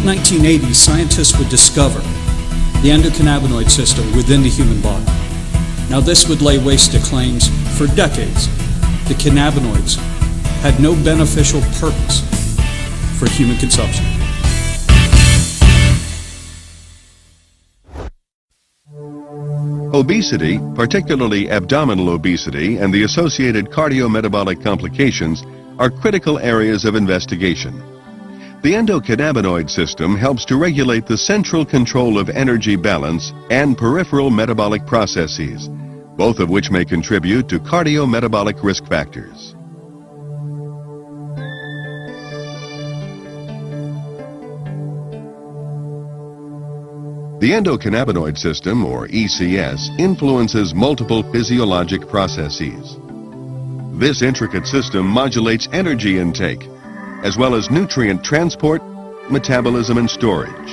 mid-1980s, scientists would discover the endocannabinoid system within the human body. Now this would lay waste to claims for decades the cannabinoids had no beneficial purpose for human consumption. Obesity, particularly abdominal obesity and the associated cardiometabolic complications, are critical areas of investigation. The endocannabinoid system helps to regulate the central control of energy balance and peripheral metabolic processes, both of which may contribute to cardiometabolic risk factors. The endocannabinoid system, or ECS, influences multiple physiologic processes. This intricate system modulates energy intake, as well as nutrient transport, metabolism, and storage.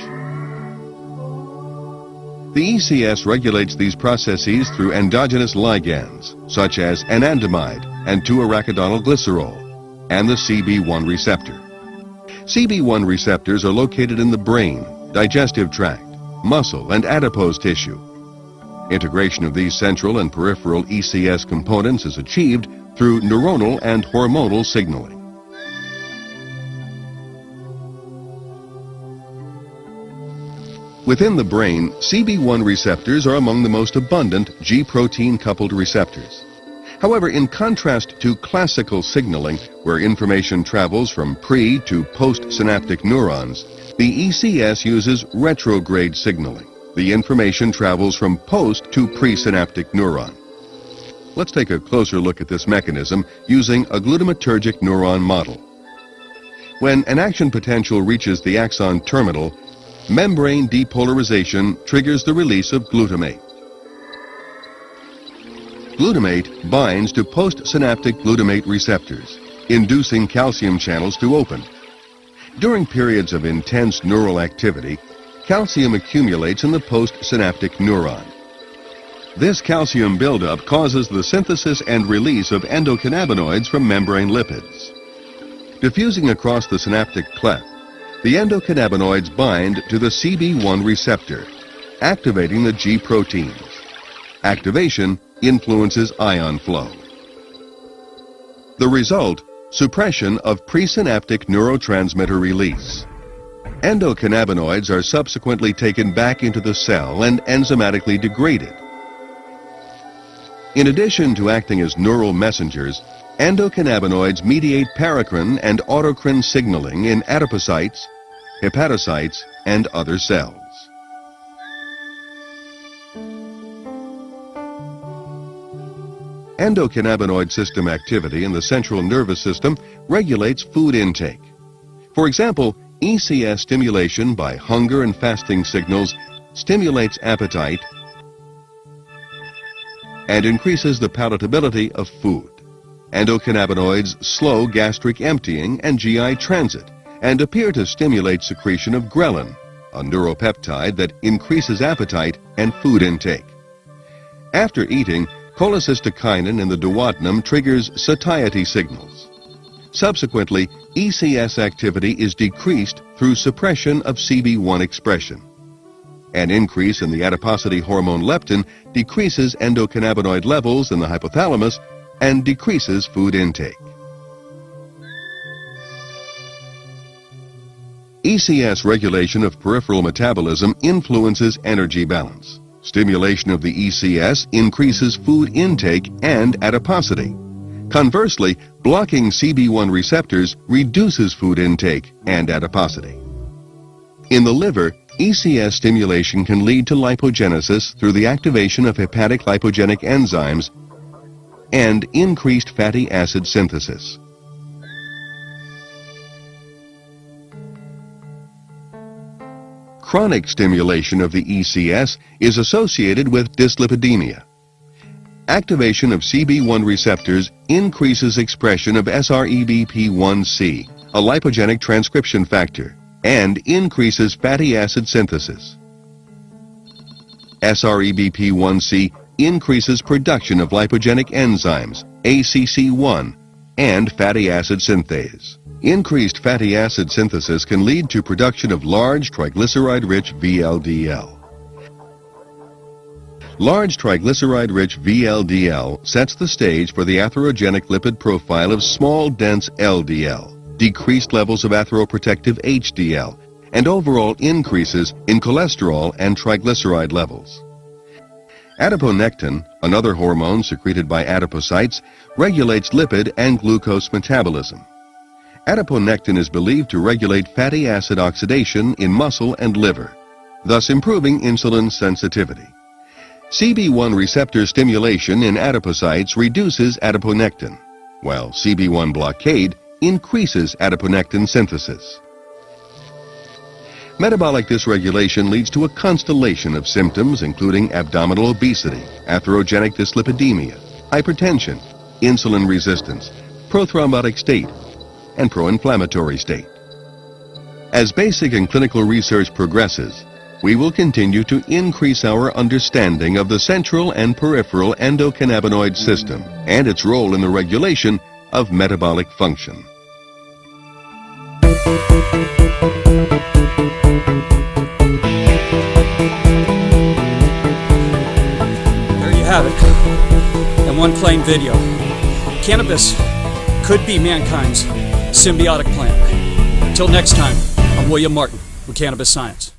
The ECS regulates these processes through endogenous ligands, such as anandamide and 2-arachidonyl glycerol, and the CB1 receptor. CB1 receptors are located in the brain, digestive tract, muscle, and adipose tissue. Integration of these central and peripheral ECS components is achieved through neuronal and hormonal signaling. Within the brain, CB1 receptors are among the most abundant G-protein-coupled receptors. However, in contrast to classical signaling, where information travels from pre- to post-synaptic neurons, the ECS uses retrograde signaling. The information travels from post to presynaptic neuron. Let's take a closer look at this mechanism using a glutamatergic neuron model. When an action potential reaches the axon terminal, membrane depolarization triggers the release of glutamate. Glutamate binds to postsynaptic glutamate receptors, inducing calcium channels to open. During periods of intense neural activity, calcium accumulates in the postsynaptic neuron. This calcium buildup causes the synthesis and release of endocannabinoids from membrane lipids. Diffusing across the synaptic cleft, the endocannabinoids bind to the CB1 receptor, activating the G proteins. Activation influences ion flow. The result: suppression of presynaptic neurotransmitter release. Endocannabinoids are subsequently taken back into the cell and enzymatically degraded. In addition to acting as neural messengers, endocannabinoids mediate paracrine and autocrine signaling in adipocytes, hepatocytes, and other cells. Endocannabinoid system activity in the central nervous system regulates food intake. For example, ECS stimulation by hunger and fasting signals stimulates appetite and increases the palatability of food. Endocannabinoids slow gastric emptying and GI transit and appear to stimulate secretion of ghrelin, a neuropeptide that increases appetite and food intake. After eating, cholecystokinin in the duodenum triggers satiety signals. Subsequently, ECS activity is decreased through suppression of CB1 expression. An increase in the adiposity hormone leptin decreases endocannabinoid levels in the hypothalamus and decreases food intake. ECS regulation of peripheral metabolism influences energy balance. Stimulation of the ECS increases food intake and adiposity. Conversely, blocking CB1 receptors reduces food intake and adiposity. In the liver, ECS stimulation can lead to lipogenesis through the activation of hepatic lipogenic enzymes and increased fatty acid synthesis. Chronic stimulation of the ECS is associated with dyslipidemia. Activation of CB1 receptors increases expression of SREBP1C, a lipogenic transcription factor, and increases fatty acid synthesis. SREBP1C increases production of lipogenic enzymes, ACC1, and fatty acid synthase. Increased fatty acid synthesis can lead to production of large triglyceride-rich VLDL. Large triglyceride-rich VLDL sets the stage for the atherogenic lipid profile of small, dense LDL, decreased levels of atheroprotective HDL, and overall increases in cholesterol and triglyceride levels. Adiponectin, another hormone secreted by adipocytes, regulates lipid and glucose metabolism. Adiponectin is believed to regulate fatty acid oxidation in muscle and liver, thus improving insulin sensitivity. CB1 receptor stimulation in adipocytes reduces adiponectin, while CB1 blockade increases adiponectin synthesis. Metabolic dysregulation leads to a constellation of symptoms including abdominal obesity, atherogenic dyslipidemia, hypertension, insulin resistance, prothrombotic state, and pro-inflammatory state. As basic and clinical research progresses, we will continue to increase our understanding of the central and peripheral endocannabinoid system and its role in the regulation of metabolic function. There you have it, in one plain video. Cannabis could be mankind's symbiotic plant. Until next time, I'm William Martin with Cannabis Science.